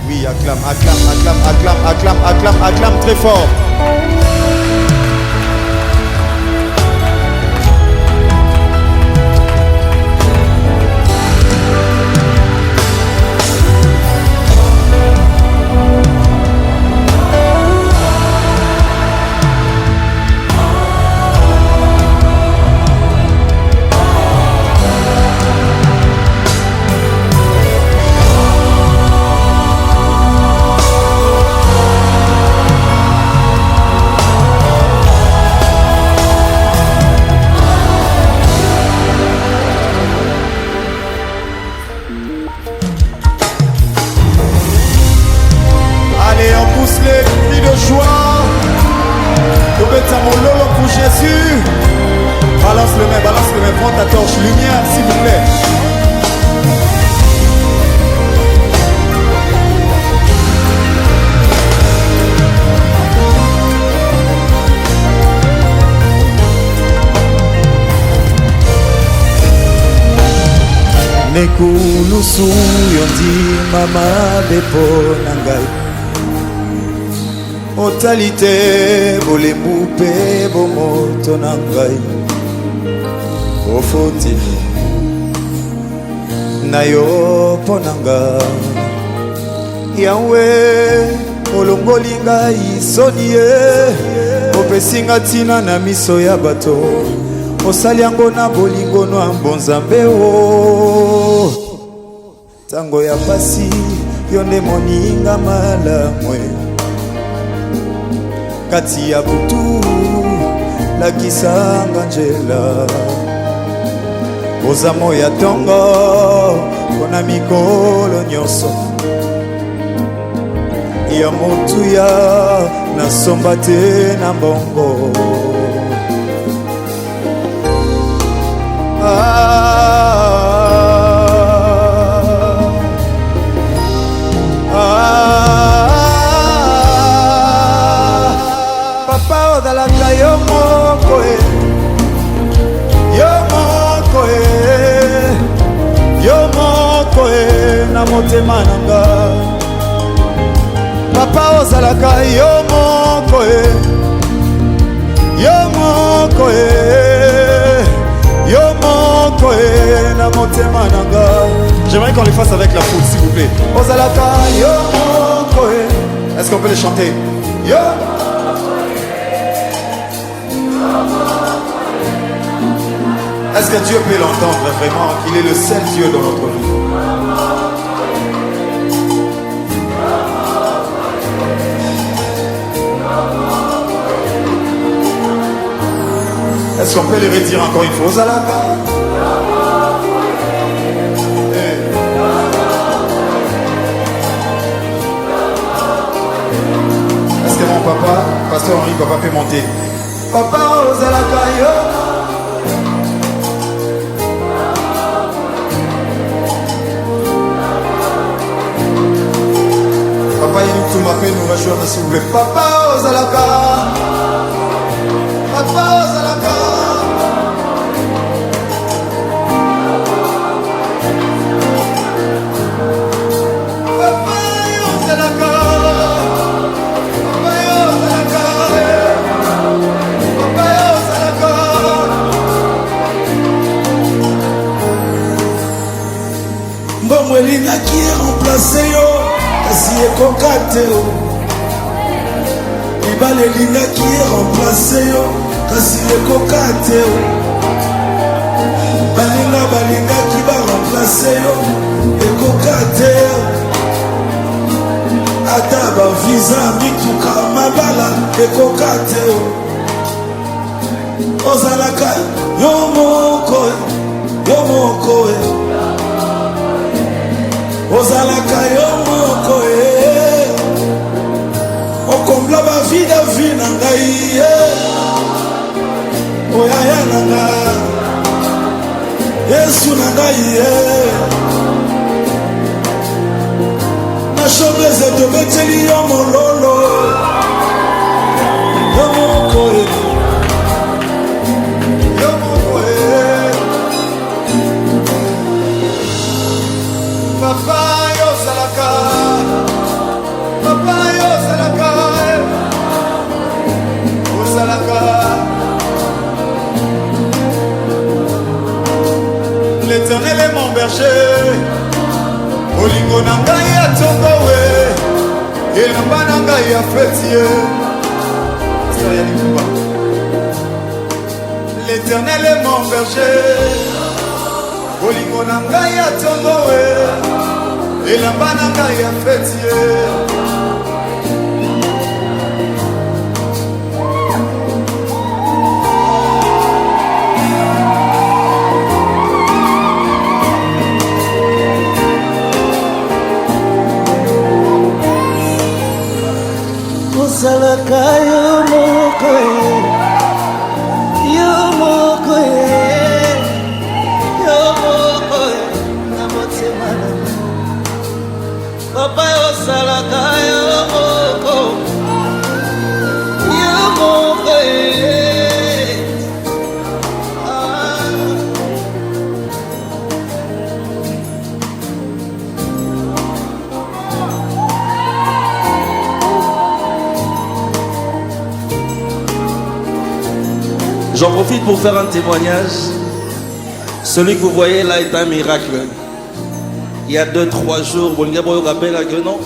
Oui, acclame, acclame, acclame, acclame, acclame, acclame, acclame très fort. Jésus, balance le main, prends ta torche, lumière s'il vous plaît. Nekulusu yondi mama bepo nangai. Otalité, bolembu pe bomoto na ngai. Ofoti na yo ponanga. Yahweh, olongoli ngai soni ye. Opesinga tina na miso ya bato. Osali yango na bolingo no ambonzambe o. Tango ya pasi, yo nde moninga malamwe. Kati ya butu lakisanga njela ozamo ya tongo kona mikolo nyonso ya motu ya nasomba te na mbongo Ozalaka yo moko na motema nanga. Papa ozalaka yo moko na motema nanga. J'aimerais qu'on les fasse avec la foule s'il vous plaît. Ozalaka yo moko. Est-ce qu'on peut les chanter? Yo. Est-ce que Dieu peut l'entendre vraiment, qu'il est le seul Dieu dans notre vie? Est-ce qu'on peut le redire encore une fois? Ozalaka. Est-ce que mon papa, Pasteur Henri, papa peut monter? Papa ozalaka yo. Papa, il nous m'appelle, nous va jouer s'il vous plaît. Papa, Ozalaka. Papa, Ozalaka. Papa, Ozalaka. Papa, Ozalaka. Papa, Ozalaka. Mbongo elingaki remplacer yo. Kasi ekoka te o libala elingaki remplace yo kasi ekoka te o balinga balingaki baremplace yo ekoka te ata bavisa mituka mabala ekoka te o ozalaka yo moko ozalaka yo moko okombla bavie davi na ngai oyaya na nga yesu na ngai na shobleze tobeteli yo mololo yo moko Papa, yo salaka. berger bolingo na ngai ya tongo we elamba na ngai ya fetie L'Éternel est mon berger bolingo na ngai ya tongo we elamba na ngai ya fetie Salaka yo moko na motema nanga papa yo salaka yo moko J'en profite pour faire un témoignage. Celui que vous voyez là est un miracle. Il y a 2-3 jours, Bolinga Boyo rappelle que non,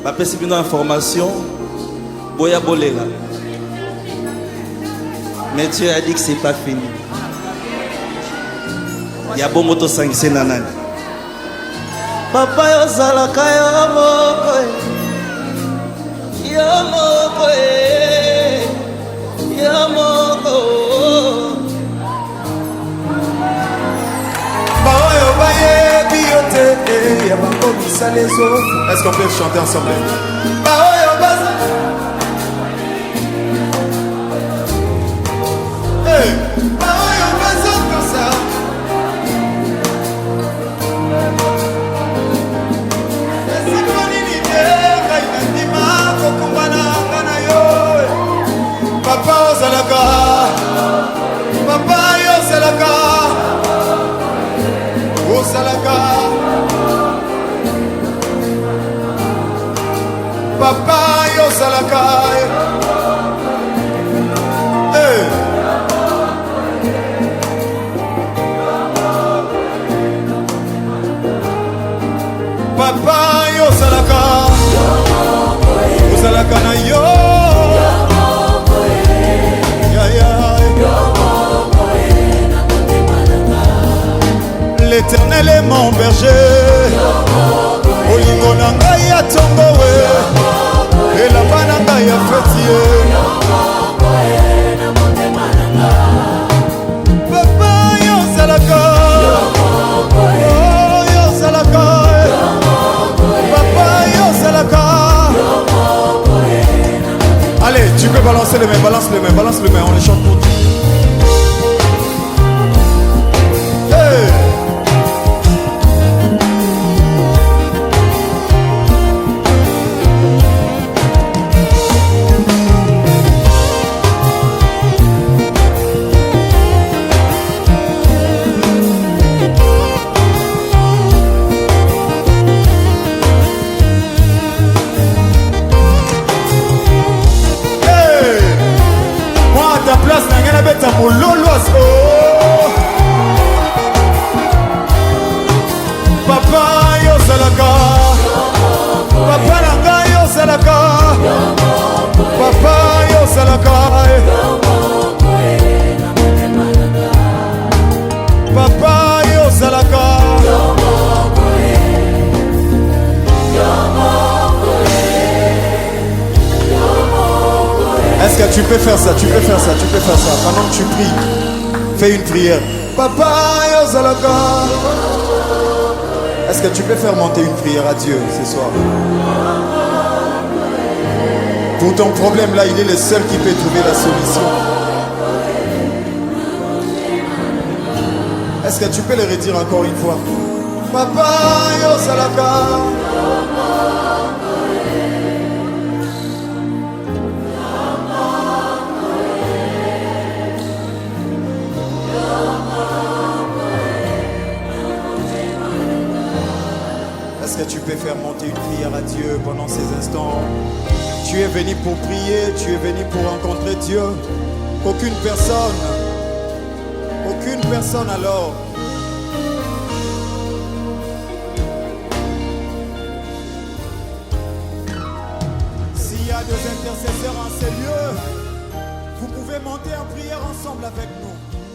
après c'est une information, Boya Bolela. Mais Dieu a dit que c'est pas fini. Il y a bon moto 5 c'est nanani. Papa yo salaka yo moko les autres. Est-ce qu'on peut chanter ensemble? Hey, comme ça. Papa ozalaka, papa ozalaka, ozalaka. Papa yo salaka hey. Papa yo salaka yo salaka na yo L'Éternel est mon berger olingo na ngai ya tongo we elamba na ngai ya fetie papa yo salaka yo salaka papa yo salaka. Allez, tu peux balancer les mains, balance les mains, balance les mains, on les chante pour toi. Hey. Papa yo salaka, papa nanga yo salaka, papa yo salaka, papa yo salaka. Est-ce que tu peux faire ça? Tu peux faire ça, tu peux faire ça. Pendant que tu pries, fais une prière. Papa yo salaka. Est-ce que tu peux faire monter une prière à Dieu ce soir? Pour ton problème là, il est le seul qui peut trouver la solution. Est-ce que tu peux le redire encore une fois? Papa yo salaka. Est-ce que tu peux faire monter une prière à Dieu pendant ces instants? Tu es venu pour prier, tu es venu pour rencontrer Dieu. Aucune personne alors a deux intercesseurs en ces lieux. Vous pouvez monter en prière ensemble avec nous.